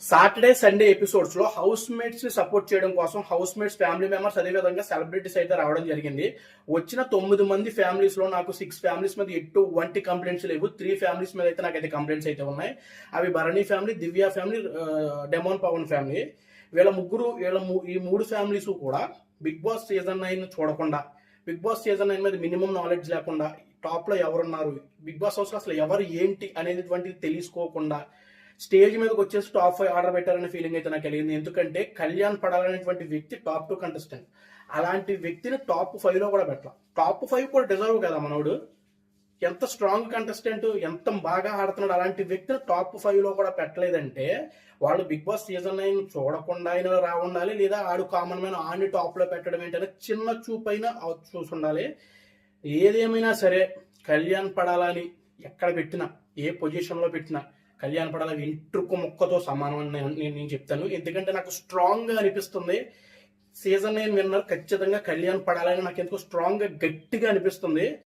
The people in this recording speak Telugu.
సాటర్డే సండే ఎపిసోడ్స్ లో హౌస్ మేట్స్ ని సపోర్ట్ చేయడం కోసం హౌస్ మేట్స్ ఫ్యామిలీ మెంబర్స్ అదే విధంగా సెలబ్రిటీస్ అయితే రావడం జరిగింది. వచ్చిన 9 మంది ఫ్యామిలీస్ లో నాకు 6 ఫ్యామిలీస్ మీద ఎటువంటి కంప్లైంట్స్ లేవు. 3 ఫ్యామిలీస్ మీద అయితే నాకైతే కంప్లైంట్స్ అయితే ఉన్నాయి. అవి భరణి ఫ్యామిలీ, దివ్య ఫ్యామిలీ, డెమోన్ పవన్ ఫ్యామిలీ. ఈ 3 ఫ్యామిలీస్ కూడా బిగ్ బాస్ సీజన్ 9 చూడకుండా, బిగ్ బాస్ సీజన్ 9 మీద మినిమం నాలెడ్జ్ లేకుండా, టాప్ లో ఎవరున్నారు, బిగ్ బాస్ హౌస్ లో అసలు ఎవరు ఏంటి అనేటువంటిది తెలుసుకోకుండా స్టేజ్ మీదకి వచ్చేసి టాప్ 5 ఆర్డర్ పెట్టారనే ఫీలింగ్ అయితే నాకు కలిగింది. ఎందుకంటే కళ్యాణ్ పడాలనేటువంటి వ్యక్తి టాప్ 2 కంటెస్టెంట్. అలాంటి వ్యక్తిని టాప్ 5 లో కూడా పెట్టాల. టాప్ 5 కూడా డిజర్వ్ కదా మనోడు. ఎంత స్ట్రాంగ్ కంటెస్టెంట్, ఎంత బాగా ఆడుతున్నాడు. అలాంటి వ్యక్తిని టాప్ 5 లో కూడా పెట్టలేదంటే వాళ్ళు బిగ్ బాస్ సీజన్ 9 చూడకుండా అయినా రావుండాలి, లేదా ఆడు కామన్ మ్యాన్ ఆడిని టాప్ లో పెట్టడం ఏంటనే చిన్న చూపైనా చూసుండాలి. ఏదేమైనా సరే కళ్యాణ్ పడాలని ఎక్కడ పెట్టినా, ఏ పొజిషన్ లో పెట్టినా కళ్యాణ్ పడాల వెంట్రుకు మొక్కతో సమానం అని నేను చెప్తాను. ఎందుకంటే నాకు స్ట్రాంగ్ గా అనిపిస్తుంది సీజన్ 9 విన్నర్ ఖచ్చితంగా కళ్యాణ్ పడాలని నాకు ఎందుకో స్ట్రాంగ్ గా గట్టిగా అనిపిస్తుంది.